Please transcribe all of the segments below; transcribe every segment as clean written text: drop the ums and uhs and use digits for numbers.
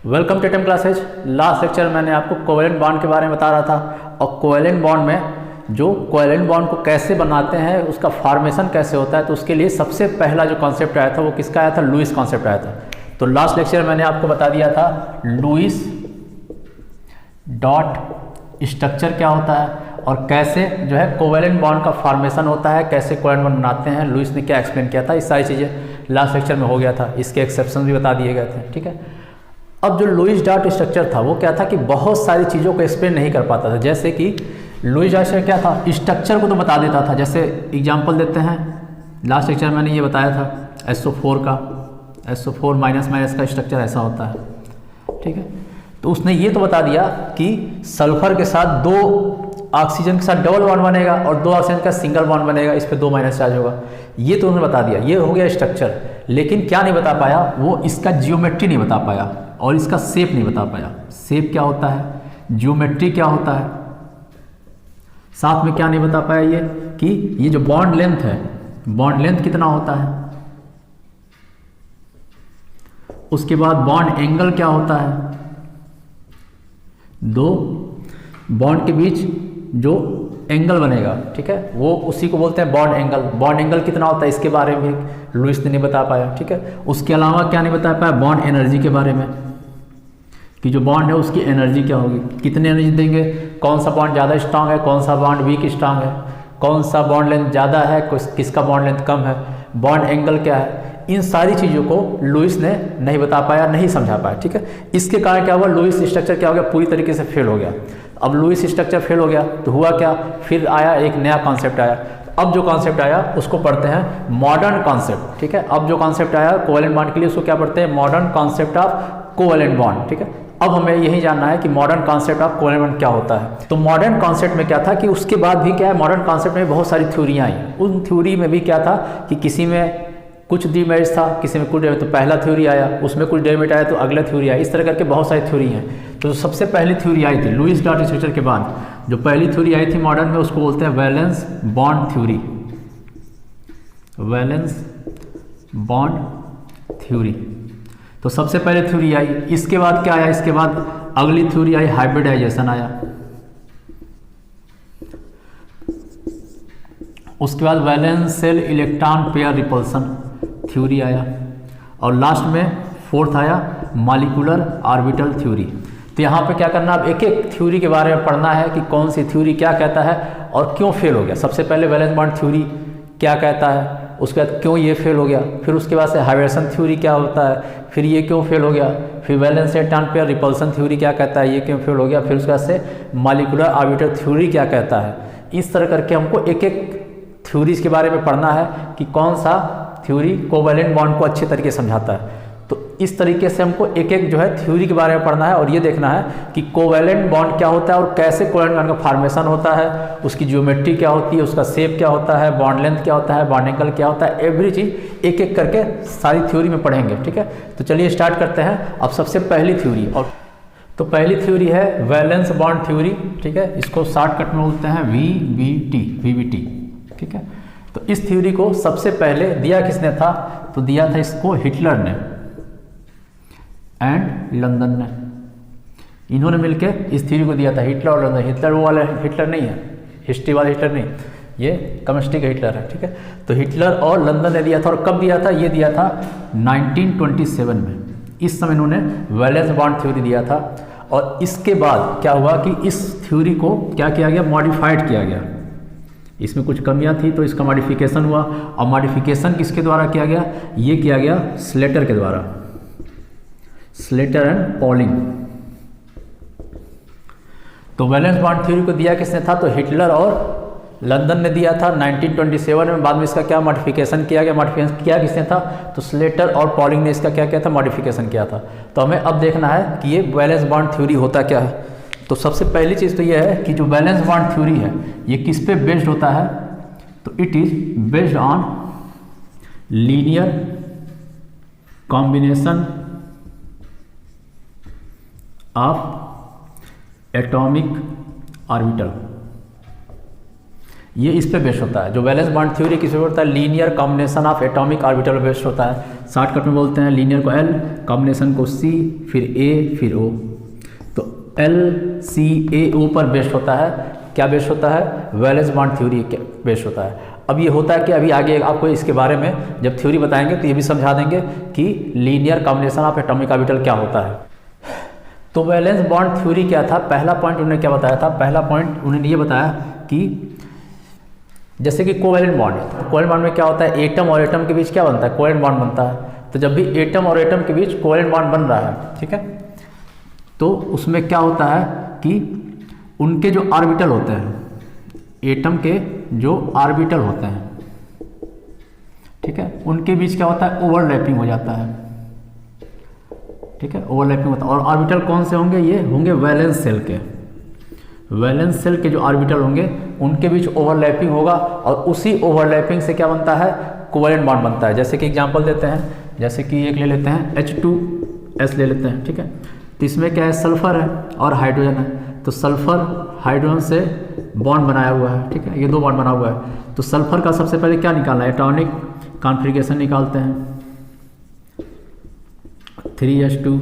Welcome to टेम classes. Last lecture में मैंने आपको कोवेलेंट बॉन्ड के बारे में बता रहा था और कोवेलेंट बॉन्ड में जो कोवेलेंट बॉन्ड को कैसे बनाते हैं, उसका फॉर्मेशन कैसे होता है, तो उसके लिए सबसे पहला जो कॉन्सेप्ट आया था वो किसका आया था? लुईस कॉन्सेप्ट आया था। तो लास्ट लेक्चर में मैंने आपको बता दिया था लुईस डॉट स्ट्रक्चर क्या होता है और कैसे जो है कोवेलेंट बॉन्ड का फॉर्मेशन होता है, कैसे कोवेलेंट बॉन्ड बनाते हैं, लुईस ने क्या एक्सप्लेन किया था। इस सारी चीज़ें लास्ट लेक्चर में हो गया था, इसके एक्सेप्शन भी बता दिए गए थे। ठीक है, अब जो लुईस डॉट स्ट्रक्चर था वो क्या था कि बहुत सारी चीज़ों को एक्सप्लेन नहीं कर पाता था। जैसे कि लुईस डॉट स्ट्रक्चर क्या था, स्ट्रक्चर को तो बता देता था। जैसे एग्जांपल देते हैं, लास्ट लेक्चर मैंने ये बताया था SO4 का, SO4 माइनस माइनस का स्ट्रक्चर ऐसा होता है। ठीक है, तो उसने ये तो बता दिया कि सल्फर के साथ दो ऑक्सीजन के साथ डबल बॉन्ड बनेगा और दो ऑक्सीजन का सिंगल बॉन्ड बनेगा, इस पे दो माइनस चार्ज होगा। ये तो उन्होंने बता दिया, ये हो गया स्ट्रक्चर। लेकिन क्या नहीं बता पाया, वो इसका जियोमेट्री नहीं बता पाया और इसका शेप नहीं बता पाया। शेप क्या होता है, जियोमेट्री क्या होता है, साथ में क्या नहीं बता पाया ये कि ये जो बॉन्ड लेंथ है, बॉन्ड लेंथ कितना होता है, उसके बाद बॉन्ड एंगल क्या होता है, दो बॉन्ड के बीच जो एंगल बनेगा, ठीक है, वो उसी को बोलते हैं बॉन्ड एंगल। बॉन्ड एंगल कितना होता है इसके बारे में लुईस ने नहीं बता पाया। ठीक है, उसके अलावा क्या नहीं बता पाया, बॉन्ड एनर्जी के बारे में कि जो बॉन्ड है उसकी एनर्जी क्या होगी, कितनी एनर्जी देंगे, कौन सा बॉन्ड ज़्यादा स्ट्रांग है, कौन सा बॉन्ड वीक स्ट्रांग है, कौन सा बॉन्ड लेंथ ज़्यादा है, किसका बॉन्ड लेंथ कम है, बॉन्ड एंगल क्या है। इन सारी चीज़ों को लुईस ने नहीं बता पाया, नहीं समझा पाया। ठीक है, इसके कारण क्या हुआ, लुईस स्ट्रक्चर क्या हो गया, पूरी तरीके से फेल हो गया। अब लुईस स्ट्रक्चर फेल हो गया तो हुआ क्या, फिर आया एक नया कॉन्सेप्ट आया। अब जो कॉन्सेप्ट आया उसको पढ़ते हैं मॉडर्न कॉन्सेप्ट। ठीक है, अब जो कॉन्सेप्ट आया कोवेलेंट बॉन्ड के लिए उसको क्या पढ़ते हैं, modern concept of covalent bond. ठीक है, अब हमें यही जानना है कि modern concept of covalent bond क्या होता है। तो मॉडर्न कॉन्सेप्ट में क्या था कि उसके बाद भी क्या है, मॉडर्न कॉन्सेप्ट में बहुत सारी थ्योरियाँ आई। उन थ्योरी में भी क्या था कि किसी में कुछ डीमेरिट्स था, किसी में कुछ डेमेरिट, तो पहला थ्योरी आया, उसमें कुछ डेमेरिट आया तो अगला थ्योरी आया। इस तरह करके बहुत सारी थ्योरी हैं। तो सबसे पहली थ्योरी आई थी लुईस डॉट स्ट्रक्चर के बाद, जो पहली थ्योरी आई थी मॉडर्न में, उसको बोलते हैं valence bond theory. Valence bond theory, तो सबसे पहले थ्योरी आई। इसके बाद क्या आया, इसके बाद अगली थ्योरी आई, हाइब्रिडाइजेशन आया। उसके बाद valence shell electron pair repulsion theory आया और लास्ट में फोर्थ आया मॉलिक्यूलर ऑर्बिटल थ्योरी। तो यहाँ पे क्या करना, अब एक एक थ्योरी के बारे में पढ़ना है कि कौन सी थ्योरी क्या कहता है और क्यों फेल हो गया। सबसे पहले वैलेंस बॉन्ड थ्योरी क्या कहता है, उसके बाद क्यों ये फेल हो गया, फिर उसके बाद से हाइब्रिडेशन थ्योरी क्या होता है, फिर ये क्यों फेल हो गया, फिर valence electron pair repulsion theory क्या कहता है, ये क्यों फेल हो गया, फिर उसके बाद से मॉलिक्यूलर ऑर्बिटल थ्योरी क्या कहता है। इस तरह करके हमको एक एक थ्योरीज के बारे में पढ़ना है कि कौन सा थ्योरी कोवेलेंट बॉन्ड को अच्छे तरीके से समझाता है। तो इस तरीके से हमको एक एक जो है थ्योरी के बारे में पढ़ना है और ये देखना है कि कोवेलेंट बॉन्ड क्या होता है और कैसे कोवेलेंट बॉन्ड का फॉर्मेशन होता है, उसकी ज्योमेट्री क्या होती है, उसका शेप क्या होता है, बॉन्ड लेंथ क्या होता है, बॉन्ड एंगल क्या होता है, एवरी चीज़ एक एक करके सारी थ्योरी में पढ़ेंगे। ठीक है, तो चलिए स्टार्ट करते हैं। अब सबसे पहली थ्योरी, और तो पहली थ्योरी है वैलेंस बॉन्ड थ्योरी। ठीक है, इसको शॉर्टकट में बोलते हैं VBT। ठीक है, तो इस थ्योरी को सबसे पहले दिया किसने था, तो दिया था इसको हिटलर ने एंड लंदन ने। इन्होंने मिलकर इस थ्योरी को दिया था, हिटलर और लंदन। हिटलर वो वाला हिटलर नहीं है, हिस्ट्री वाला हिटलर नहीं, ये कम्युनिस्ट का हिटलर है। ठीक है, तो हिटलर और लंदन ने दिया था। और कब दिया था, ये दिया था 1927 में। इस समय इन्होंने वैलेंस बॉन्ड थ्योरी दिया था। और इसके बाद क्या हुआ कि इस थ्योरी को क्या किया गया, मॉडिफाइड किया गया। इसमें कुछ कमियां थी तो इसका मॉडिफिकेशन हुआ। और मॉडिफिकेशन किसके द्वारा किया गया, ये किया गया स्लेटर के द्वारा, स्लेटर एंड पॉलिंग। तो वैलेंस बॉन्ड थ्योरी को दिया किसने था, तो हिटलर और लंदन ने दिया था 1927 में। बाद में इसका क्या मॉडिफिकेशन किया गया, मॉडिफिकेशन किया किसने था, तो स्लेटर और पॉलिंग ने इसका क्या किया था, मॉडिफिकेशन किया था। तो हमें अब देखना है कि ये वैलेंस बॉन्ड थ्योरी होता क्या है। तो सबसे पहली चीज़ तो यह है कि जो वैलेंस बॉन्ड थ्योरी है ये किस पे बेस्ड होता है, तो it is based on linear combination of atomic orbital. ये इस पे बेस्ड होता है। जो वैलेंस बॉन्ड थ्योरी किस पे होता है, linear combination of atomic orbital based होता है। शॉर्टकट में बोलते हैं लीनियर को एल, कॉम्बिनेशन को सी, फिर ए, फिर ओ। तो एल सी ए ओ पर बेस्ड होता है। क्या बेस्ड होता है, वैलेंस बॉन्ड थ्योरी बेस्ड होता है। अब ये होता है कि अभी आगे आपको इसके बारे में जब थ्योरी बताएंगे तो ये भी समझा देंगे कि linear combination of atomic orbital क्या होता है। तो वैलेंस बॉन्ड थ्योरी क्या था, पहला पॉइंट उन्होंने क्या बताया था, पहला पॉइंट उन्होंने ये बताया कि जैसे कि कोवैलेंट बॉन्ड, कोवैलेंट बॉन्ड में क्या होता है, एटम और एटम के बीच क्या बनता है, कोवैलेंट बॉन्ड बनता है। तो जब भी एटम और एटम के बीच कोवैलेंट बॉन्ड बन रहा है, ठीक है, तो उसमें क्या होता है कि उनके जो ऑर्बिटल होते हैं, एटम के जो ऑर्बिटल होते हैं, ठीक है, उनके बीच क्या होता है, ओवरलैपिंग हो जाता है। ठीक है, ओवरलैपिंग होता है। और ऑर्बिटल कौन से होंगे, ये होंगे वैलेंस सेल के। वैलेंस सेल के जो ऑर्बिटल होंगे उनके बीच ओवरलैपिंग होगा और उसी ओवरलैपिंग से क्या बनता है, कोवैलेंट बॉन्ड बनता है। जैसे कि एग्जांपल देते हैं, जैसे कि एक ले लेते हैं H2S ले लेते हैं, ठीक है। तो इसमें क्या है, सल्फर है और हाइड्रोजन है। तो सल्फर हाइड्रोजन से बॉन्ड बनाया हुआ है, ठीक है, ये दो बॉन्ड बना हुआ है। तो सल्फर का सबसे पहले क्या निकालना है, एटॉमिक कॉन्फ़िगरेशन निकालते हैं, 3H2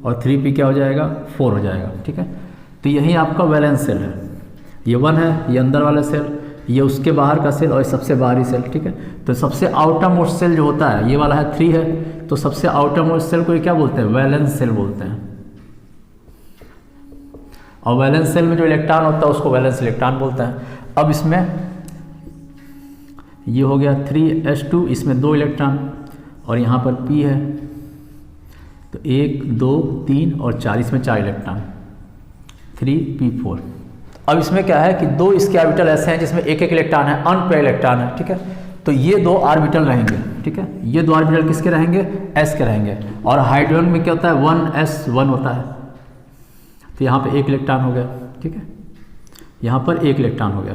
और 3P क्या हो जाएगा, 4 हो जाएगा, ठीक है। तो यही आपका वैलेंस सेल है, ये 1 है, ये अंदर वाला सेल, ये उसके बाहर का सेल और सबसे बाहरी सेल, ठीक है। तो सबसे आउटर मोस्ट सेल जो होता है, ये वाला है 3 है, तो सबसे आउटर मोस्ट सेल को ये क्या बोलते हैं, वैलेंस सेल बोलते हैं। और वैलेंस सेल में जो इलेक्ट्रॉन होता है उसको वैलेंस इलेक्ट्रॉन बोलते हैं। अब इसमें ये हो गया 3H2, इसमें 2 इलेक्ट्रॉन और यहाँ पर P है, तो 1 2 3 और 4, इसमें 4 इलेक्ट्रॉन, 3P4। अब इसमें क्या है कि 2 इसके ऑर्बिटल ऐसे हैं जिसमें एक एक इलेक्ट्रॉन है, अनपेयर्ड इलेक्ट्रॉन है, ठीक है। तो ये 2 ऑर्बिटल रहेंगे, ठीक है, ये 2 ऑर्बिटल किसके रहेंगे, S के रहेंगे। और हाइड्रोजन में क्या होता है, 1s1 होता है। तो यहाँ पे 1 इलेक्ट्रॉन हो गया, ठीक है, यहाँ पर 1 इलेक्ट्रॉन हो गया।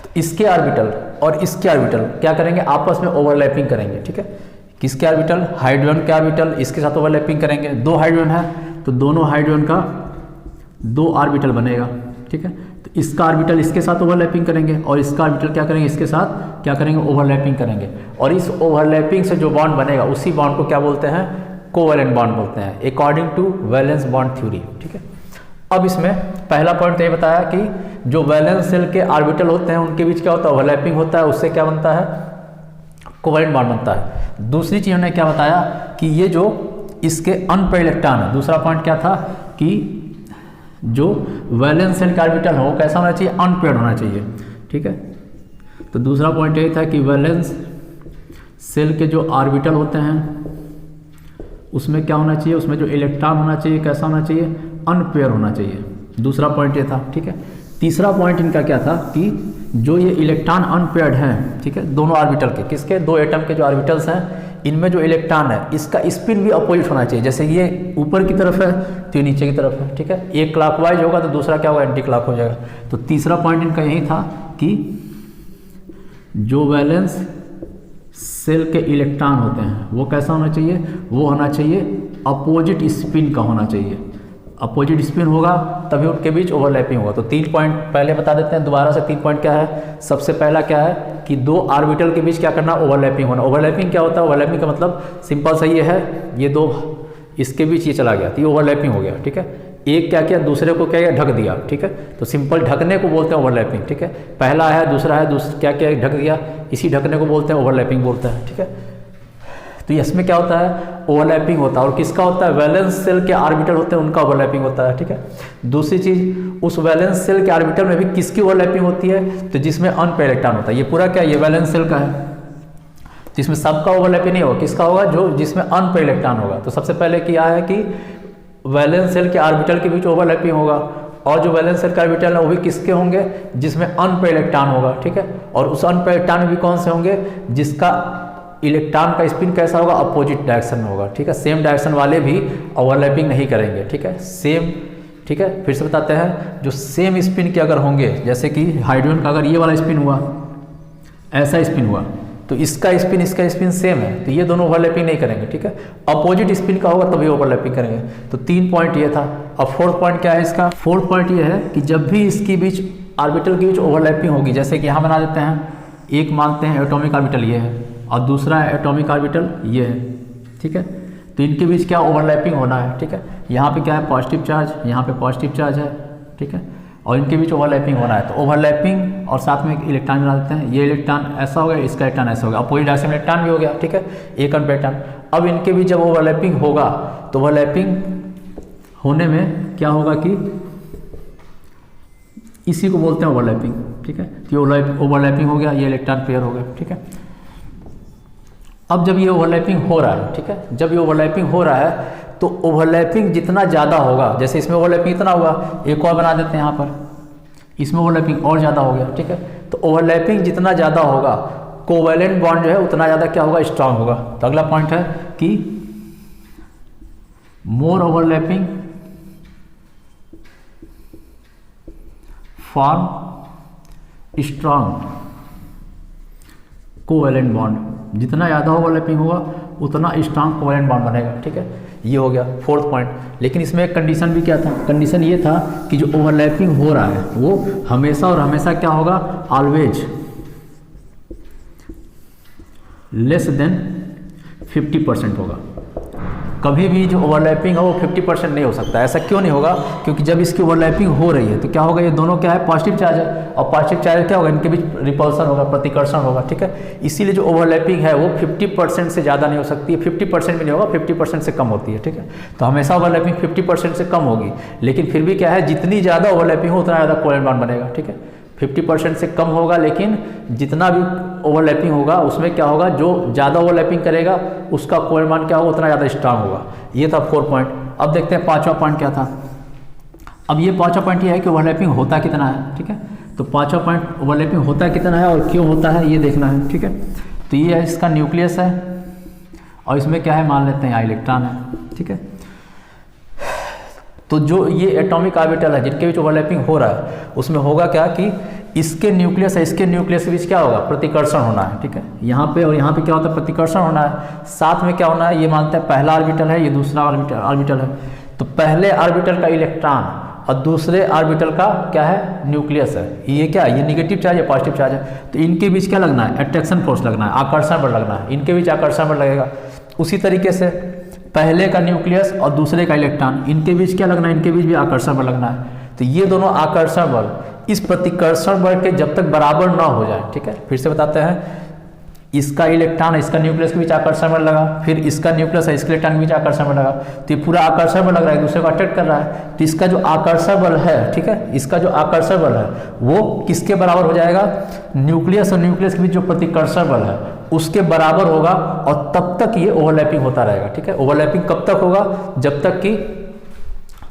तो इसके ऑर्बिटल और इसके ऑर्बिटल क्या करेंगे, आपस में ओवरलैपिंग करेंगे, ठीक है। किसके ऑर्बिटल, हाइड्रोजन के ऑर्बिटल इसके साथ ओवरलैपिंग करेंगे। 2 हाइड्रोजन है तो दोनों हाइड्रोजन का 2 ऑर्बिटल बनेगा, ठीक है। तो इसका ऑर्बिटल इसके साथ ओवरलैपिंग करेंगे और इसका ऑर्बिटल क्या करेंगे, इसके साथ क्या करेंगे, ओवरलैपिंग करेंगे। और इस ओवरलैपिंग से जो बॉन्ड बनेगा उसी बॉन्ड को क्या बोलते हैं, कोवैलेंट बॉन्ड बोलते हैं, according to valence bond theory, ठीक है। अब इसमें पहला पॉइंट तो ये बताया कि जो वैलेंस सेल के ऑर्बिटल होते हैं उनके बीच क्या होता है, ओवरलैपिंग होता है, उससे क्या बनता है, कोवैलेंट बॉन्ड बनता है। दूसरी चीज़ उन्होंने क्या बताया कि ये जो इसके अनपेयर्ड इलेक्ट्रॉन है, दूसरा पॉइंट क्या था कि जो वैलेंस सेल का ऑर्बिटल हो कैसा होना चाहिए, अनपेयर्ड होना चाहिए, ठीक है। तो दूसरा पॉइंट ये था कि वैलेंस सेल के जो ऑर्बिटल होते हैं उसमें क्या होना चाहिए, उसमें जो इलेक्ट्रॉन होना चाहिए कैसा होना चाहिए, अनपेयर होना चाहिए। दूसरा पॉइंट ये था, ठीक है। तीसरा पॉइंट इनका क्या था कि जो ये इलेक्ट्रॉन अनपेयर्ड हैं, ठीक है, दोनों ऑर्बिटल के, किसके, 2 एटम के जो ऑर्बिटल्स हैं, इनमें जो इलेक्ट्रॉन है इसका स्पिन भी अपोजिट होना चाहिए। जैसे ये ऊपर की तरफ है तो ये नीचे की तरफ है, ठीक है। एक क्लॉकवाइज होगा तो दूसरा क्या होगा, एंटी क्लॉक हो जाएगा। तो तीसरा पॉइंट इनका यही था कि जो वैलेंस सेल के इलेक्ट्रॉन होते हैं वो कैसा होना चाहिए, वो होना चाहिए अपोजिट स्पिन का होना चाहिए। अपोजिट स्पिन होगा तभी उनके बीच ओवरलैपिंग होगा। तो 3 पॉइंट पहले बता देते हैं दोबारा से। 3 पॉइंट क्या है, सबसे पहला क्या है कि 2 ऑर्बिटल के बीच क्या करना, ओवरलैपिंग होना। ओवरलैपिंग क्या होता है, ओवरलैपिंग का मतलब सिंपल सा ये है, ये 2 इसके बीच ये चला गया तो ये ओवरलैपिंग हो गया, ठीक है। एक क्या किया, दूसरे को क्या किया, ढक दिया, ठीक है। तो सिंपल ढकने को बोलते हैं ओवरलैपिंग, ठीक है। पहला है दूसरा है, क्या किया, ढक दिया, इसी ढकने को बोलते हैं ओवरलैपिंग बोलते हैं, ठीक है। तो इसमें क्या होता है, ओवरलैपिंग होता है। और किसका होता है, वैलेंस सेल के ऑर्बिटल होते हैं उनका ओवरलैपिंग होता है, ठीक है। दूसरी चीज, उस वैलेंस सेल के ऑर्बिटल में भी किसकी ओवरलैपिंग होती है, तो जिसमें अनपेयर्ड इलेक्ट्रॉन होता है। ये पूरा क्या, ये वैलेंस सेल का है, जिसमें सबका ओवरलैपिंग नहीं होगा, किसका होगा, जो जिसमें अनपेयर्ड इलेक्ट्रॉन होगा। तो सबसे पहले क्या है कि वैलेंस सेल के ऑर्बिटल के बीच ओवरलैपिंग होगा, और जो वैलेंस सेल का ऑर्बिटल है वो भी किसके होंगे, जिसमें अनपेयर्ड इलेक्ट्रॉन होगा, ठीक है। और उस अनपेयर्ड इलेक्ट्रॉन भी कौन से होंगे, जिसका इलेक्ट्रॉन का स्पिन कैसा होगा, अपोजिट डायरेक्शन में होगा, ठीक है। सेम डायरेक्शन वाले भी ओवरलैपिंग नहीं करेंगे, ठीक है, सेम, ठीक है। फिर से बताते हैं, जो सेम स्पिन के अगर होंगे, जैसे कि हाइड्रोजन का अगर ये वाला स्पिन हुआ, ऐसा स्पिन हुआ, तो इसका स्पिन इसका स्पिन सेम है, तो ये दोनों ओवरलैपिंग नहीं करेंगे, ठीक है। अपोजिट स्पिन का होगा तभी ओवरलैपिंग करेंगे। तो 3 पॉइंट ये था। अब 4th पॉइंट क्या है इसका, 4th पॉइंट ये है कि जब भी इसके बीच ऑर्बिटल के बीच ओवरलैपिंग होगी, जैसे कि यहाँ बना देते हैं, एक मानते हैं एटॉमिक ऑर्बिटल ये है और दूसरा एटॉमिक ऑर्बिटल ये है, ठीक है। तो इनके बीच क्या ओवरलैपिंग होना है, ठीक है। यहाँ पे क्या है पॉजिटिव चार्ज, यहाँ पे पॉजिटिव चार्ज है, ठीक है, और इनके बीच ओवरलैपिंग होना है। तो ओवरलैपिंग और साथ में एक इलेक्ट्रॉन बना देते हैं, ये इलेक्ट्रॉन ऐसा हो गया, इसका इलेक्ट्रॉन ऐसा हो गया, अपोजिट डायरेक्शन में इलेक्ट्रॉन भी हो गया, ठीक है, एक इलेक्ट्रॉन। अब इनके बीच जब ओवरलैपिंग होगा तो ओवरलैपिंग होने में क्या होगा कि इसी को बोलते हैं ओवरलैपिंग, ठीक है। तो ओवरलैपिंग हो गया, ये इलेक्ट्रॉन पेयर हो गया, ठीक है। अब जब ये ओवरलैपिंग हो रहा है, ठीक है, जब ये ओवरलैपिंग हो रहा है तो ओवरलैपिंग जितना ज़्यादा होगा, जैसे इसमें ओवरलैपिंग इतना हुआ, एक और बना देते हैं यहाँ पर, इसमें ओवरलैपिंग और ज़्यादा हो गया, ठीक है। तो ओवरलैपिंग जितना ज़्यादा होगा कोवैलेंट बॉन्ड जो है उतना ज़्यादा क्या होगा, स्ट्रांग होगा। तो अगला पॉइंट है कि more overlapping form strong covalent bond, जितना ज़्यादा ओवरलैपिंग होगा उतना स्ट्रांग कोवैलेंट बॉन्ड बनेगा, ठीक है। ये हो गया फोर्थ पॉइंट। लेकिन इसमें एक कंडीशन भी क्या था, कंडीशन ये था कि जो ओवरलैपिंग हो रहा है वो हमेशा और हमेशा क्या होगा, ऑलवेज लेस देन 50% होगा। कभी भी जो ओवरलैपिंग है वो 50% नहीं हो सकता। ऐसा क्यों नहीं होगा, क्योंकि जब इसकी ओवरलैपिंग हो रही है तो क्या होगा, ये दोनों क्या है पॉजिटिव चार्ज है, और पॉजिटिव चार्ज क्या होगा, इनके बीच रिपल्सन होगा, प्रतिकर्षण होगा, ठीक है। इसीलिए जो ओवरलैपिंग है वो 50% से ज़्यादा नहीं हो सकती है, 50% भी नहीं होगा, 50% से कम होती है, ठीक है। तो हमेशा ओवरलैपिंग 50% से कम होगी, लेकिन फिर भी क्या है, जितनी ज़्यादा ओवरलैपिंग हो उतना ज़्यादा कोवैलेंट बॉन्ड बनेगा, ठीक है। 50% से कम होगा, लेकिन जितना भी ओवरलैपिंग होगा उसमें क्या होगा, जो ज़्यादा ओवरलैपिंग करेगा उसका कोवैलेंट बॉन्ड क्या होगा, उतना ज़्यादा स्ट्रांग होगा। ये था 4 पॉइंट। अब देखते हैं 5वां पॉइंट क्या था। अब ये 5वां पॉइंट ये है कि ओवरलैपिंग होता कितना है, ठीक है। तो 5वां पॉइंट ओवरलैपिंग होता कितना है और क्यों होता है ये देखना है, ठीक है। तो ये है इसका न्यूक्लियस है और इसमें क्या है मान लेते हैं यहाँ इलेक्ट्रॉन है, ठीक है। तो जो ये एटॉमिक ऑर्बिटल है जिनके बीच ओवरलैपिंग हो रहा है उसमें होगा क्या कि इसके न्यूक्लियस है, इसके न्यूक्लियस के बीच क्या होगा, प्रतिकर्षण होना है, ठीक है। यहाँ पे और यहाँ पे क्या होता है, प्रतिकर्षण होना है। साथ में क्या होना है, ये मानते हैं पहला ऑर्बिटल है, ये दूसरा ऑर्बिटल है। तो पहले ऑर्बिटल का इलेक्ट्रॉन और दूसरे ऑर्बिटल का क्या है, न्यूक्लियस है। ये क्या है, ये निगेटिव चार्ज है, पॉजिटिव चार्ज है। तो इनके बीच क्या लगना है, अट्रैक्शन फोर्स लगना है, आकर्षण बल लगना है, इनके बीच आकर्षण बल लगेगा। उसी तरीके से पहले का न्यूक्लियस और दूसरे का इलेक्ट्रॉन, इनके बीच क्या लगना है, इनके बीच भी आकर्षण बल लगना है। तो ये दोनों आकर्षण बल इस प्रतिकर्षण बल के जब तक बराबर ना हो जाए, ठीक है, फिर से बताते हैं, इसका इलेक्ट्रॉन इसका न्यूक्लियस के बीच आकर्षण बल लगा, फिर इसका न्यूक्लियस है इसके इलेक्ट्रॉन के बीच आकर्षण बल लगा, तो ये पूरा आकर्षण बल लग रहा है, एक दूसरे को अट्रैक्ट कर रहा है। तो इसका जो आकर्षण बल है, ठीक है, इसका जो आकर्षण बल है वो किसके बराबर हो जाएगा, न्यूक्लियस और न्यूक्लियस के बीच जो प्रतिकर्षण बल है उसके बराबर होगा, और तब तक ये ओवरलैपिंग होता रहेगा, ठीक है। ओवरलैपिंग कब तक होगा, जब तक कि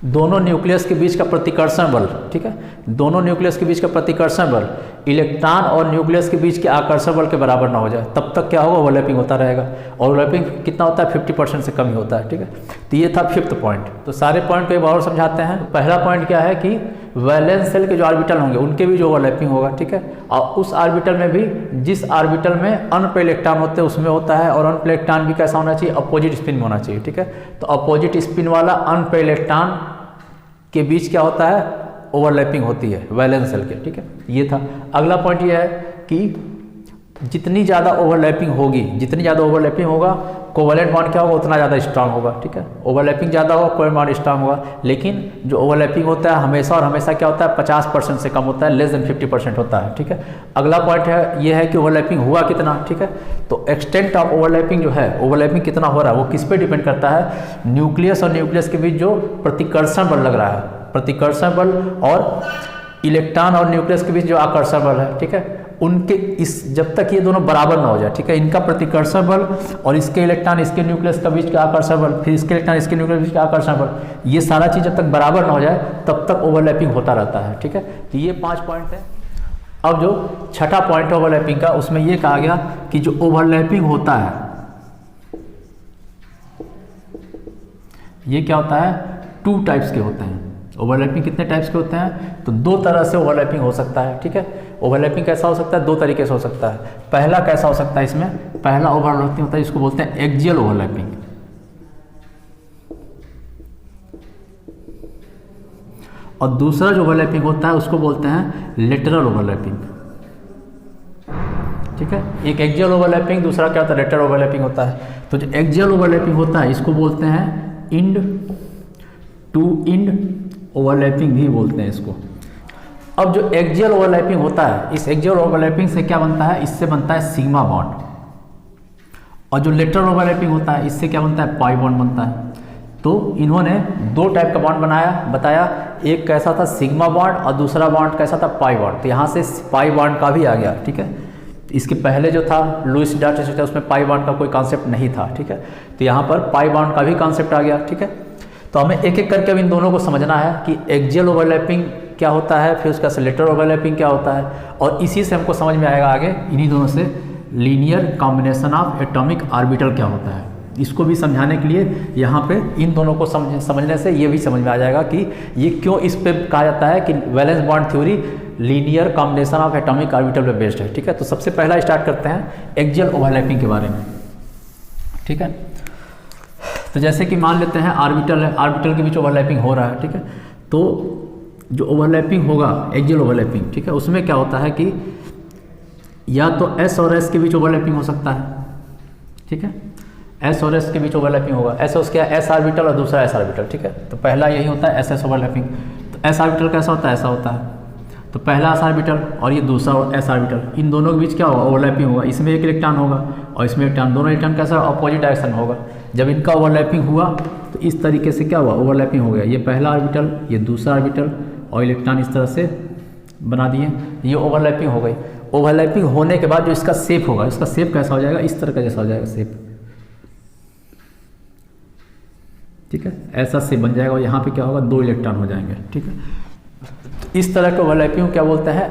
दोनों न्यूक्लियस के बीच का प्रतिकर्षण बल, ठीक है, दोनों न्यूक्लियस के बीच का प्रतिकर्षण बल इलेक्ट्रॉन और न्यूक्लियस के बीच के आकर्षण बल के बराबर ना हो जाए, तब तक क्या होगा, ओवरलैपिंग होता रहेगा। ओवरलैपिंग कितना होता है, 50% से कम ही होता है, ठीक है। तो ये था 5th पॉइंट। तो सारे पॉइंट को एक बार और समझाते हैं। पहला पॉइंट क्या है कि वैलेंस शेल के जो ऑर्बिटल होंगे उनके भी जो ओवरलैपिंग होगा, ठीक है, और उस ऑर्बिटल में भी जिस ऑर्बिटल में अनपेड इलेक्ट्रॉन होते हैं उसमें होता है, और अनपेड इलेक्ट्रॉन भी कैसा होना चाहिए, अपोजिट स्पिन में होना चाहिए, ठीक है। तो अपोजिट स्पिन वाला अनपेड इलेक्ट्रॉन के बीच क्या होता है, ओवरलैपिंग होती है वैलेंस शेल के, ठीक है। ये था। अगला पॉइंट ये है कि जितनी ज़्यादा ओवरलैपिंग होगी, जितनी ज़्यादा ओवरलैपिंग होगा कोवैलेंट बॉन्ड क्या होगा, उतना ज़्यादा स्ट्रांग होगा, ठीक है। ओवरलैपिंग ज़्यादा होगा कोवैलेंट बॉन्ड स्ट्रांग होगा, लेकिन जो ओवरलैपिंग होता है हमेशा और हमेशा क्या होता है, 50% से कम होता है, लेस देन 50% होता है, ठीक है। अगला पॉइंट है ये है कि ओवरलैपिंग हुआ कितना, ठीक है। तो एक्सटेंट ऑफ ओवरलैपिंग जो है, ओवरलैपिंग कितना हो रहा है वो किस पे डिपेंड करता है, न्यूक्लियस और न्यूक्लियस के बीच जो प्रतिकर्षण बल लग रहा है, प्रतिकर्षण बल, और इलेक्ट्रॉन और न्यूक्लियस के बीच जो आकर्षण बल है, ठीक है, उनके इस जब तक ये दोनों बराबर ना हो जाए, ठीक है, इनका प्रतिकर्षण बल और इसके इलेक्ट्रॉन इसके न्यूक्लियस का बीच का आकर्षण बल, फिर इसके इलेक्ट्रॉन इसके न्यूक्लियस के बीच का आकर्षण बल, ये सारा चीज़ जब तक बराबर ना हो जाए तब तक ओवरलैपिंग होता रहता है, ठीक है। तो ये 5 पॉइंट है। अब जो 6ठा पॉइंट है ओवरलैपिंग का, उसमें ये कहा गया कि जो ओवरलैपिंग होता है ये क्या होता है, 2 टाइप्स के होते हैं। ओवरलैपिंग कितने टाइप्स के होते हैं, तो 2 तरह से ओवरलैपिंग हो सकता है, ठीक है। ओवरलैपिंग कैसा हो सकता है, 2 तरीके से हो सकता है। पहला कैसा हो सकता है, इसमें पहला ओवरलैपिंग होता है, इसको बोलते हैं एक्सियल ओवरलैपिंग, और दूसरा जो ओवरलैपिंग होता है उसको बोलते हैं लेटरल ओवरलैपिंग। ठीक है, एक एक्सियल ओवरलैपिंग, दूसरा क्या होता है लेटरल ओवरलैपिंग होता है। तो जो एक्सियल ओवरलैपिंग होता है इसको बोलते हैं इंड टू इंड ओवरलैपिंग भी बोलते हैं इसको। अब जो एक्सियल ओवरलैपिंग होता है, इस एक्सियल ओवरलैपिंग से क्या बनता है, इससे बनता है सिग्मा बॉन्ड। और जो लेटरल ओवरलैपिंग होता है इससे क्या बनता है, पाई बॉन्ड बनता है। तो इन्होंने दो टाइप का बॉन्ड बताया, एक कैसा था सिग्मा बॉन्ड और दूसरा बॉन्ड कैसा था पाई बॉन्ड। तो यहाँ से पाई बॉन्ड का भी आ गया। ठीक है, इसके पहले जो था लुईस डाल्टन था उसमें पाई बॉन्ड का कोई कॉन्सेप्ट नहीं था। ठीक है, तो यहाँ पर पाई बॉन्ड का भी कॉन्सेप्ट आ गया। ठीक है, तो हमें एक एक करके अब इन दोनों को समझना है कि एक्सियल ओवरलैपिंग क्या होता है, फिर उसका लेटरल ओवरलैपिंग क्या होता है, और इसी से हमको समझ में आएगा आगे इन्हीं दोनों से linear combination of atomic orbital क्या होता है। इसको भी समझाने के लिए यहाँ पे इन दोनों को समझने से ये भी समझ में आ जाएगा कि ये क्यों इस पे कहा जाता है कि valence bond theory linear combination of atomic orbital पे बेस्ड है। ठीक है, तो सबसे पहला स्टार्ट करते हैं एक्सियल ओवरलैपिंग के बारे में। ठीक है, तो जैसे कि मान लेते हैं ऑर्बिटल है, ऑर्बिटल के बीच ओवरलैपिंग हो रहा है। ठीक है, तो जो ओवरलैपिंग होगा एक्सियल ओवरलैपिंग, ठीक है, उसमें क्या होता है कि या तो एस और एस के बीच ओवरलैपिंग हो सकता है। ठीक है, एस और एस के बीच ओवरलैपिंग होगा। एस क्या है, एस ऑर्बिटल और दूसरा एस ऑर्बिटल। ठीक है, तो पहला यही होता है एस एस ओवरलैपिंग। तो एस ऑर्बिटल कैसा होता है, ऐसा होता है। तो पहला एस ऑर्बिटल और ये दूसरा एस ऑर्बिटल, इन दोनों के बीच क्या होगा, ओवरलैपिंग होगा। इसमें एक इलेक्ट्रॉन होगा और इसमें इलेक्ट्रॉन, दोनों इलेक्ट्रॉन कैसा अपोजिट डायरेक्शन में होगा। जब इनका ओवरलैपिंग हुआ तो इस तरीके से क्या हुआ, ओवरलैपिंग हो गया। ये पहला ऑर्बिटल, ये दूसरा ऑर्बिटल और इलेक्ट्रॉन इस तरह से बना दिए, ये ओवरलैपिंग हो गई। ओवरलैपिंग होने के बाद जो इसका शेप होगा, इसका शेप कैसा हो जाएगा, इस तरह का जैसा हो जाएगा शेप। ठीक है, ऐसा शेप बन जाएगा और यहाँ पे क्या होगा, दो इलेक्ट्रॉन हो जाएंगे। ठीक है, तो इस तरह के ओवरलैपिंग क्या बोलते हैं,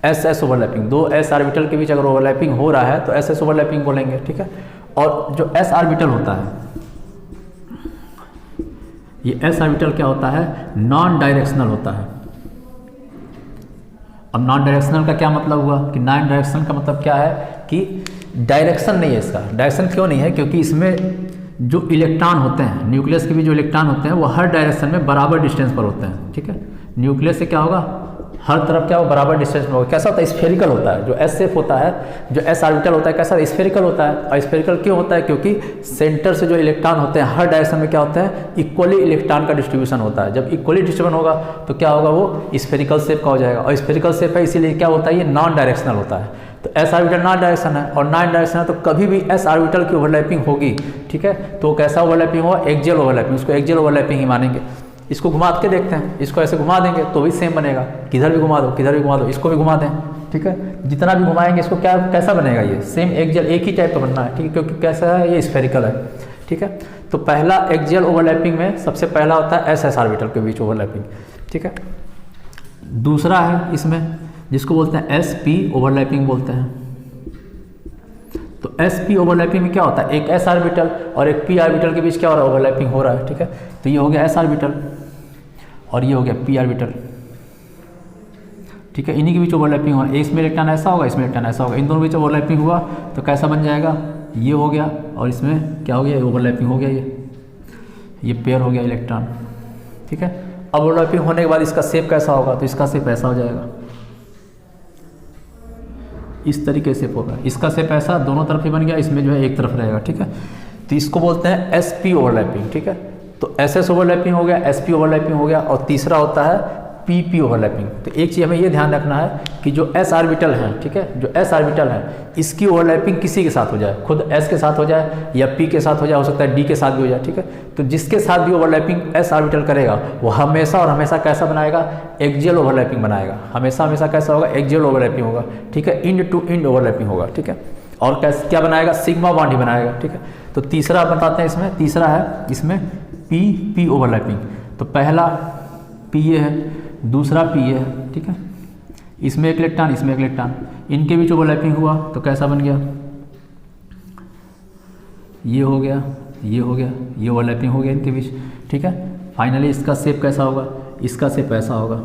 एस एस ओवरलैपिंग। दो एस ऑर्बिटल के बीच अगर ओवरलैपिंग हो रहा है तो एस एस ओवरलैपिंग बोलेंगे। ठीक है, और जो एस ऑर्बिटल होता है, ये एस ऑर्बिटल क्या होता है, नॉन डायरेक्शनल होता है। अब नॉन डायरेक्शनल का क्या मतलब हुआ कि नॉन डायरेक्शनल का मतलब क्या है कि डायरेक्शन नहीं है इसका। डायरेक्शन क्यों नहीं है, क्योंकि इसमें जो इलेक्ट्रॉन होते हैं, न्यूक्लियस के भी जो इलेक्ट्रॉन होते हैं वो हर डायरेक्शन में बराबर डिस्टेंस पर होते हैं। ठीक है, न्यूक्लियस से क्या होगा, हर तरफ क्या होगा, बराबर डिस्टेंस में होगा। कैसा होता है, स्फेरिकल होता है। जो एस शेप होता है, जो एस ऑर्बिटल होता है, कैसा स्फेरिकल होता है। और स्फेरिकल क्यों होता है, क्योंकि सेंटर से जो इलेक्ट्रॉन होते हैं हर डायरेक्शन में क्या होता है, इक्वली इलेक्ट्रॉन का डिस्ट्रीब्यूशन होता है। जब इक्वली डिस्ट्रीब्यूशन होगा तो क्या होगा, वो स्फेरिकल शेप का हो जाएगा। और स्फेरिकल शेप है इसीलिए क्या होता है, ये नॉन डायरेक्शनल होता है। तो एस ऑर्बिटल नॉन डायरेक्शन है और नॉन डायरेक्शन है तो कभी भी एस ऑर्बिटल की ओवरलैपिंग होगी। ठीक है, तो कैसा ओवरलैपिंग होगा, एक्सियल ओवरलैपिंग। उसको एक्सियल ओवरलैपिंग ही मानेंगे। इसको घुमा के देखते हैं, इसको ऐसे घुमा देंगे तो भी सेम बनेगा। किधर भी घुमा दो, किधर भी घुमा दो, इसको भी घुमा दें। ठीक है, जितना भी घुमाएंगे इसको क्या कैसा बनेगा, ये सेम एक्सियल एक ही टाइप का बनना है। ठीक है, क्योंकि कैसा है, ये स्फेरिकल है। ठीक है, तो पहला एक्सियल ओवरलैपिंग में सबसे पहला होता है एस एस ऑर्बिटल के बीच ओवरलैपिंग। ठीक है, दूसरा है इसमें जिसको बोलते हैं एस पी ओवरलैपिंग बोलते हैं। तो एस पी ओवरलैपिंग में क्या होता है, एक एस ऑर्बिटल और एक पी ऑर्बिटल के बीच क्या हो रहा है, ओवरलैपिंग हो रहा है। ठीक है, तो ये हो गया एस ऑर्बिटल और ये हो गया पी ऑर्बिटल। ठीक है, इन्हीं के बीच ओवरलैपिंग हो रहा है। इसमें इलेक्ट्रॉन ऐसा होगा, इसमें इलेक्ट्रॉन ऐसा होगा। इन दोनों के बीच ओवरलैपिंग हुआ तो कैसा बन जाएगा, ये हो गया और इसमें क्या हो गया, ओवरलैपिंग हो गया, ये पेयर हो गया इलेक्ट्रॉन। ठीक है, अब ओवरलैपिंग होने के बाद इसका शेप कैसा होगा, तो इसका शेप ऐसा हो जाएगा, इस तरीके से होगा। इसका शेप ऐसा दोनों तरफ ही बन गया, इसमें जो है एक तरफ रहेगा। ठीक है, तो इसको बोलते हैं एस पी ओवरलैपिंग। ठीक है, तो एस एस ओवरलैपिंग हो गया, एस पी ओवरलैपिंग हो गया और तीसरा होता है पी पी ओवरलैपिंग। तो एक चीज़ हमें ये ध्यान रखना है कि जो एस ऑर्बिटल है, ठीक है, जो एस ऑर्बिटल है इसकी ओवरलैपिंग किसी के साथ हो जाए, खुद एस के साथ हो जाए या पी के साथ हो जाए, हो सकता है डी के साथ भी हो जाए। ठीक है, तो जिसके साथ भी ओवरलैपिंग एस ऑर्बिटल करेगा वो हमेशा और हमेशा कैसा बनाएगा, एक्सियल ओवरलैपिंग बनाएगा। हमेशा हमेशा कैसा होगा, एक्सियल ओवरलैपिंग होगा। ठीक है, इंड टू इंड ओवरलैपिंग होगा। ठीक है, और कैसे क्या बनाएगा, सिग्मा बॉन्ड ही बनाएगा। ठीक है, तो तीसरा बताते हैं इसमें, तीसरा है इसमें पी पी ओवरलैपिंग। तो पहला पी ये है, दूसरा पी ये है। ठीक है, इसमें एक इलेक्ट्रॉन, इसमें एक इलेक्ट्रॉन, इनके बीच ओवरलैपिंग हुआ तो कैसा बन गया, ये हो गया, ये हो गया, ये ओवरलैपिंग हो गया इनके बीच। ठीक है, फाइनली इसका शेप कैसा होगा, इसका शेप ऐसा होगा।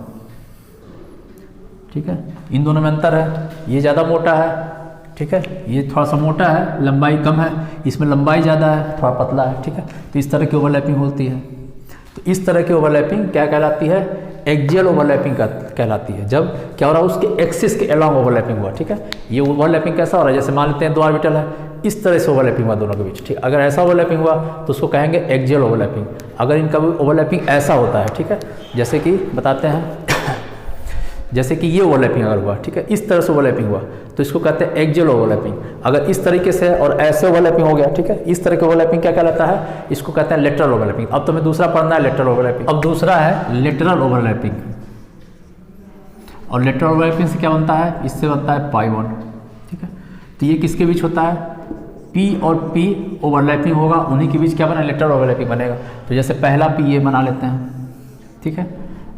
ठीक है, इन दोनों में अंतर है, ये ज़्यादा मोटा है। ठीक है, ये थोड़ा सा मोटा है, लंबाई कम है, इसमें लंबाई ज़्यादा है, थोड़ा पतला है। ठीक है, तो इस तरह की ओवरलैपिंग होती है। तो इस तरह की ओवरलैपिंग क्या कहलाती है, एक्सियल ओवरलैपिंग का कहलाती है। जब क्या हो रहा है, उसके एक्सिस के अलोंग ओवरलैपिंग हुआ, ठीक है। ये ओवरलैपिंग कैसा हो रहा है, जैसे मान लेते हैं 2 ऑर्बिटल है, इस तरह से ओवरलैपिंग हुआ दोनों के बीच, ठीक। अगर ऐसा ओवरलैपिंग हुआ तो उसको कहेंगे एक्सियल ओवरलैपिंग। अगर इनका ओवरलैपिंग ऐसा होता है, ठीक है, जैसे कि बताते हैं, जैसे कि ये ओवरलैपिंग अगर हुआ, ठीक है, इस तरह से ओवरलैपिंग हुआ तो इसको कहते हैं एक्सियल ओवरलैपिंग। अगर इस तरीके से और ऐसे ओवरलैपिंग हो गया, ठीक है, इस तरह के ओवरलैपिंग क्या कहलाता है, इसको कहते हैं लेटरल ओवरलैपिंग। अब तो मैं दूसरा पढ़ना है, लेटरल ओवरलैपिंग। अब दूसरा है लेटरल ओवरलैपिंग, और लेटरल ओवरलैपिंग से क्या बनता है, इससे बनता है पाई बॉन्ड, ठीक है। तो ये किसके बीच होता है, P और P ओवरलैपिंग होगा, उन्हीं के बीच क्या बना, लेटरल ओवरलैपिंग बनेगा। तो जैसे पहला P ये बना लेते हैं, ठीक है,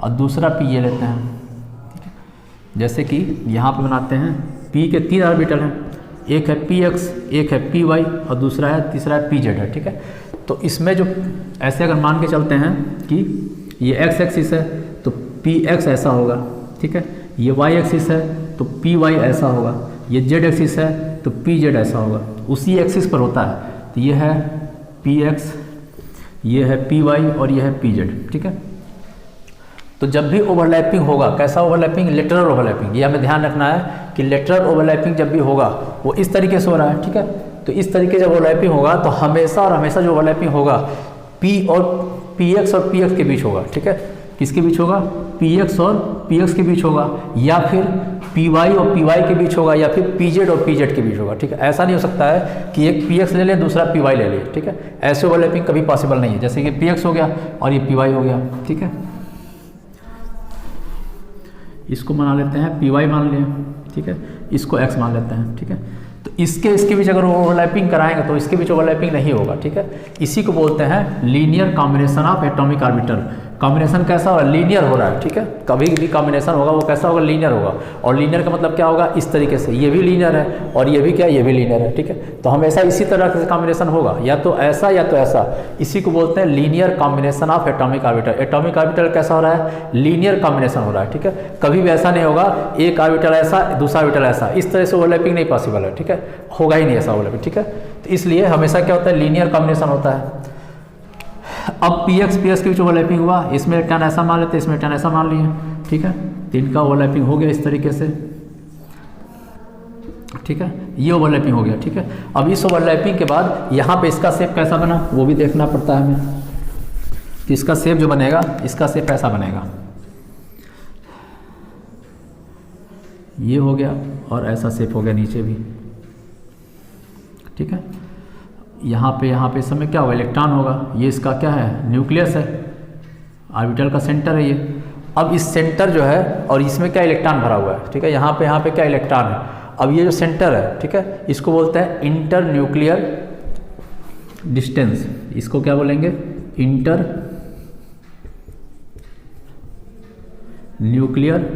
और दूसरा P ये लेते हैं, जैसे कि यहाँ पे बनाते हैं, P के 3 ऑर्बिटल हैं, एक है Px, एक है Py और दूसरा है, तीसरा है Pz है, ठीक है। तो इसमें जो ऐसे अगर मान के चलते हैं कि ये x एक्सिस है तो Px ऐसा होगा, ठीक है, ये y एक्सिस है तो Py ऐसा होगा, ये z एक्सिस है तो Pz ऐसा होगा, उसी एक्सिस पर होता है। तो ये है Px, ये है Py और ये है Pz, ठीक है। तो जब भी ओवरलैपिंग होगा, कैसा ओवरलैपिंग, लेटरल ओवरलैपिंग, ये हमें ध्यान रखना है कि लेटरल ओवरलैपिंग जब भी होगा वो इस तरीके से हो रहा है, ठीक है। तो इस तरीके जब ओवरलैपिंग होगा तो हमेशा और हमेशा जो ओवरलैपिंग होगा Px और Px के बीच होगा, ठीक है। किसके बीच होगा, Px और Px के बीच होगा, या फिर Py और Py के बीच होगा, या फिर Pz और Pz के बीच होगा, ठीक है। ऐसा नहीं हो सकता है कि एक Px ले लें दूसरा Py ले लें, ठीक है। ऐसे ओवरलैपिंग कभी पॉसिबल नहीं है। जैसे कि Px हो गया और ये Py हो गया, ठीक है, इसको मान लेते हैं Py मान लें, ठीक है, इसको x मान लेते हैं, ठीक है। तो इसके बीच अगर ओवरलैपिंग कराएंगे तो इसके बीच ओवरलैपिंग नहीं होगा, ठीक है। इसी को बोलते हैं linear combination of atomic orbital. Combination कैसा होगा, लीनियर हो रहा है, ठीक है। कभी भी कॉम्बिनेशन होगा वो कैसा होगा, लीनियर होगा। और लीनियर का मतलब क्या होगा, इस तरीके से, ये भी लीनियर है और ये भी क्या, ये भी लीनियर है, ठीक है। तो हमेशा इसी तरह से कॉम्बिनेशन होगा, या तो ऐसा या तो ऐसा। इसी को बोलते हैं linear combination of atomic orbital. Atomic orbital कैसा हो रहा है, लीनियर कॉम्बिनेशन हो रहा है, ठीक है। कभी भी ऐसा नहीं होगा एक ऑर्बिटल ऐसा दूसरा ऑर्बिटल ऐसा, इस तरह से ओवरलैपिंग नहीं पॉसिबल है, ठीक है, होगा ही नहीं ऐसा ओवरलैपिंग, ठीक है। तो इसलिए हमेशा क्या होता है, लीनियर कॉम्बिनेशन होता है। अब Px के बीच ओवरलैपिंग हुआ, इसमें इलेक्ट्रॉन ऐसा मान लेते हैं, इसमें इलेक्ट्रॉन ऐसा मान लिए, ठीक है। तो इनका ओवरलैपिंग हो गया इस तरीके से, ठीक है, ये ओवरलैपिंग हो गया, ठीक है। अब इस ओवरलैपिंग के बाद यहाँ पे इसका शेप कैसा बना वो भी देखना पड़ता है हमें। तो इसका शेप जो बनेगा, इसका शेप ऐसा बनेगा, ये हो गया और ऐसा शेप हो गया नीचे भी, ठीक है। यहाँ पे इस समय क्या होगा, इलेक्ट्रॉन होगा, ये इसका क्या है, न्यूक्लियस है, ऑर्बिटल का सेंटर है ये। अब इस सेंटर जो है और इसमें क्या इलेक्ट्रॉन भरा हुआ है, ठीक है, यहाँ पे क्या इलेक्ट्रॉन है। अब ये जो सेंटर है, ठीक है, इसको बोलते हैं इंटर न्यूक्लियर डिस्टेंस। इसको क्या बोलेंगे, इंटर न्यूक्लियर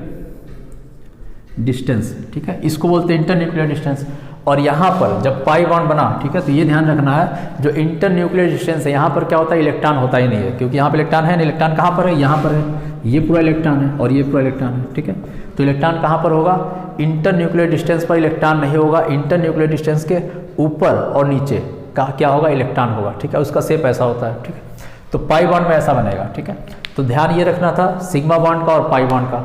डिस्टेंस, ठीक है, इसको बोलते हैं इंटर न्यूक्लियर डिस्टेंस। और यहाँ पर जब पाई बॉन्ड बना, ठीक है, तो ये ध्यान रखना है, जो इंटर न्यूक्लियर डिस्टेंस है यहाँ पर क्या होता है, इलेक्ट्रॉन होता ही नहीं है, क्योंकि यहाँ पर इलेक्ट्रॉन है नहीं। इलेक्ट्रॉन कहाँ पर है, यहाँ पर है, ये पूरा इलेक्ट्रॉन है और ये पूरा इलेक्ट्रॉन है, ठीक है। तो इलेक्ट्रॉन कहाँ पर होगा, इंटर न्यूक्लियर डिस्टेंस पर इलेक्ट्रॉन नहीं होगा, इंटर न्यूक्लियर डिस्टेंस के ऊपर और नीचे का क्या होगा, इलेक्ट्रॉन होगा, ठीक है। उसका शेप ऐसा होता है, ठीक है। तो पाई बॉन्ड में ऐसा बनेगा, ठीक है। तो ध्यान ये रखना था सिग्मा बॉन्ड का और पाई बॉन्ड का।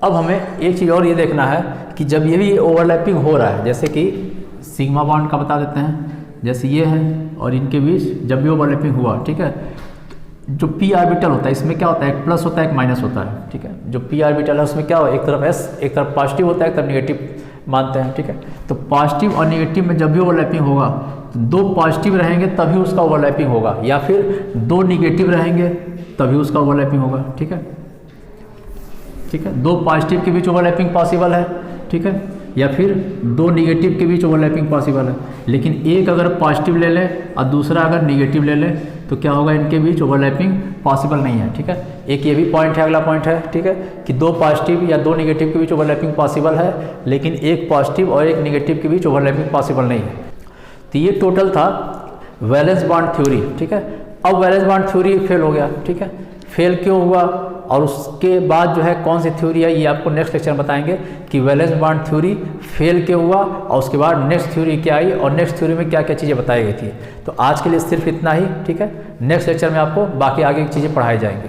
अब हमें एक चीज़ और ये देखना है कि जब ये भी ओवरलैपिंग हो रहा है, जैसे कि सिग्मा बॉन्ड का बता देते हैं, जैसे ये है और इनके बीच जब भी ओवरलैपिंग हुआ, ठीक है, जो पी ऑर्बिटल होता है इसमें क्या होता है, एक प्लस होता है एक माइनस होता है, ठीक है। जो पी ऑर्बिटल है उसमें क्या हो, एक तरफ एस, एक तरफ पॉजिटिव होता है, एक तरफ निगेटिव मानते हैं, ठीक है। तो पॉजिटिव और निगेटिव में जब भी ओवरलैपिंग होगा, दो पॉजिटिव रहेंगे तभी उसका ओवरलैपिंग होगा, या फिर दो निगेटिव रहेंगे तभी उसका ओवरलैपिंग होगा, ठीक है, ठीक है। दो पॉजिटिव के बीच ओवरलैपिंग पॉसिबल है, ठीक है, या फिर दो निगेटिव के बीच ओवरलैपिंग पॉसिबल है। लेकिन एक अगर पॉजिटिव ले लें और दूसरा अगर निगेटिव ले लें तो क्या होगा, इनके बीच ओवरलैपिंग पॉसिबल नहीं है, ठीक है। एक ये भी पॉइंट है, अगला पॉइंट है, ठीक है, कि दो पॉजिटिव या दो निगेटिव के बीच ओवरलैपिंग पॉसिबल है, लेकिन एक पॉजिटिव और एक निगेटिव के बीच ओवरलैपिंग पॉसिबल नहीं है। तो ये टोटल था वैलेंस बॉन्ड थ्योरी, ठीक है। अब वैलेंस बॉन्ड थ्योरी फेल हो गया, ठीक है। फेल क्यों हुआ और उसके बाद जो है कौन सी थ्योरी है, ये आपको नेक्स्ट लेक्चर में बताएंगे कि वैलेंस बॉन्ड थ्योरी फेल क्यों हुआ और उसके बाद नेक्स्ट थ्योरी क्या आई और नेक्स्ट थ्योरी में क्या क्या चीज़ें बताई गई थी। तो आज के लिए सिर्फ इतना ही, ठीक है। नेक्स्ट लेक्चर में आपको बाकी आगे की चीज़ें पढ़ाई जाएंगी।